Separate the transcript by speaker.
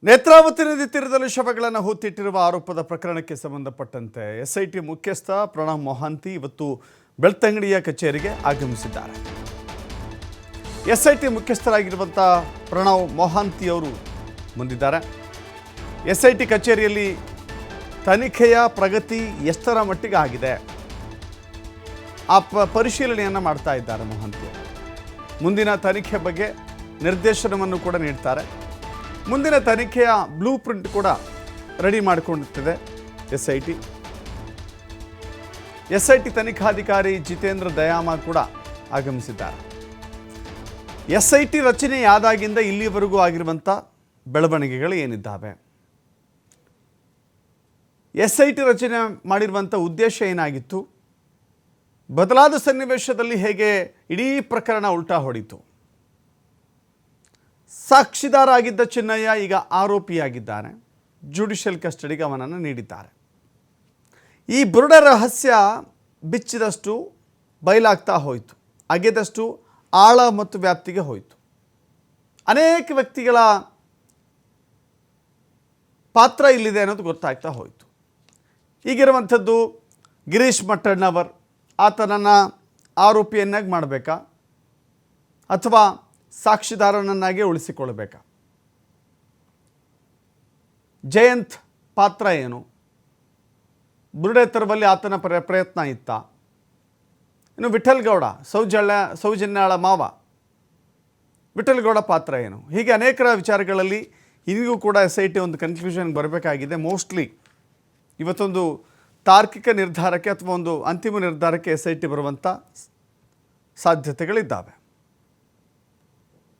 Speaker 1: ನೇತ್ರಾವತಿ ನದಿ ತೀರದಲ್ಲಿ ಶವಗಳನ್ನು ಹೂತಿಟ್ಟಿರುವ ಆರೋಪದ ಪ್ರಕರಣಕ್ಕೆ ಸಂಬಂಧಪಟ್ಟಂತೆ ಎಸ್ಐಟಿ ಮುಖ್ಯಸ್ಥ ಪ್ರಣವ್ ಮೊಹಾಂತಿ ಇವತ್ತು ಬೆಳ್ತಂಗಡಿಯ ಕಚೇರಿಗೆ ಆಗಮಿಸಿದ್ದಾರೆ. ಎಸ್ಐಟಿ ಮುಖ್ಯಸ್ಥರಾಗಿರುವಂಥ ಪ್ರಣವ್ ಮೊಹಾಂತಿ ಅವರು ಬಂದಿದ್ದಾರೆ. ಎಸ್ಐಟಿ ಕಚೇರಿಯಲ್ಲಿ ತನಿಖೆಯ ಪ್ರಗತಿ ಎಷ್ಟರ ಮಟ್ಟಿಗೆ ಆಗಿದೆ ಆ ಪರಿಶೀಲನೆಯನ್ನು ಮಾಡ್ತಾ ಇದ್ದಾರೆ ಮೊಹಾಂತಿ. ಮುಂದಿನ ತನಿಖೆ ಬಗ್ಗೆ ನಿರ್ದೇಶನವನ್ನು ಕೂಡ ನೀಡ್ತಾರೆ. ಮುಂದಿನ ತನಿಖೆಯ ಬ್ಲೂ ಪ್ರಿಂಟ್ ಕೂಡ ರೆಡಿ ಮಾಡಿಕೊಂಡಿರ್ತದೆ ಎಸ್ಐಟಿ ತನಿಖಾಧಿಕಾರಿ ಜಿತೇಂದ್ರ ದಯಾಮ ಕೂಡ ಆಗಮಿಸಿದ್ದಾರೆ. ಎಸ್ಐಟಿ ರಚನೆಯಾದಾಗಿಂದ ಇಲ್ಲಿವರೆಗೂ ಆಗಿರುವಂಥ ಬೆಳವಣಿಗೆಗಳು ಏನಿದ್ದಾವೆ, ಎಸ್ಐಟಿ ರಚನೆ ಮಾಡಿರುವಂಥ ಉದ್ದೇಶ ಏನಾಗಿತ್ತು, ಬದಲಾದ ಸನ್ನಿವೇಶದಲ್ಲಿ ಹೇಗೆ ಇಡೀ ಪ್ರಕರಣ ಉಲ್ಟಾ ಹೊಡಿತು, ಸಾಕ್ಷಿದಾರ ಆಗಿದ್ದ ಚಿನ್ನಯ್ಯ ಈಗ ಆರೋಪಿಯಾಗಿದ್ದಾನೆ, ಜುಡಿಷಿಯಲ್ ಕಸ್ಟಡಿಗೆ ಅವನನ್ನು ನೀಡಿದ್ದಾರೆ. ಈ ಬುರುಡ ರಹಸ್ಯ ಬಿಚ್ಚಿದಷ್ಟು ಬಯಲಾಗ್ತಾ ಹೋಯಿತು, ಅಗೆದಷ್ಟು ಆಳ ಮತ್ತು ವ್ಯಾಪ್ತಿಗೆ ಹೋಯಿತು. ಅನೇಕ ವ್ಯಕ್ತಿಗಳ ಪಾತ್ರ ಇಲ್ಲಿದೆ ಅನ್ನೋದು ಗೊತ್ತಾಗ್ತಾ ಹೋಯಿತು. ಈಗಿರುವಂಥದ್ದು ಗಿರೀಶ್ ಮಟ್ಟಣ್ಣವರ್, ಆತನನ್ನು ಆರೋಪಿಯನ್ನಾಗಿ ಮಾಡಬೇಕಾ ಅಥವಾ ಸಾಕ್ಷಿದಾರನನ್ನಾಗಿ ಉಳಿಸಿಕೊಳ್ಳಬೇಕಾ? ಜಯಂತ್ ಪಾತ್ರ ಏನು? ಬುರುಡೆ ತರುವಲ್ಲಿ ಆತನ ಪ್ರಯತ್ನ ಇತ್ತ? ಇನ್ನು ವಿಠಲ್ ಗೌಡ, ಸೌಜನ್ಯಾಳ ಮಾವ ವಿಠಲ್ ಗೌಡ ಪಾತ್ರ ಏನು? ಹೀಗೆ ಅನೇಕರ ವಿಚಾರಗಳಲ್ಲಿ ಇಂದಿಗೂ ಕೂಡ ಎಸ್ಐಟಿ ಒಂದು ಕನ್ಕ್ಲೂಷನ್ಗೆ ಬರಬೇಕಾಗಿದೆ. ಮೋಸ್ಟ್ಲಿ ಇವತ್ತೊಂದು ತಾರ್ಕಿಕ ನಿರ್ಧಾರಕ್ಕೆ ಅಥವಾ ಒಂದು ಅಂತಿಮ ನಿರ್ಧಾರಕ್ಕೆ ಎಸ್ಐಟಿ ಬರುವಂಥ ಸಾಧ್ಯತೆಗಳಿದ್ದಾವೆ.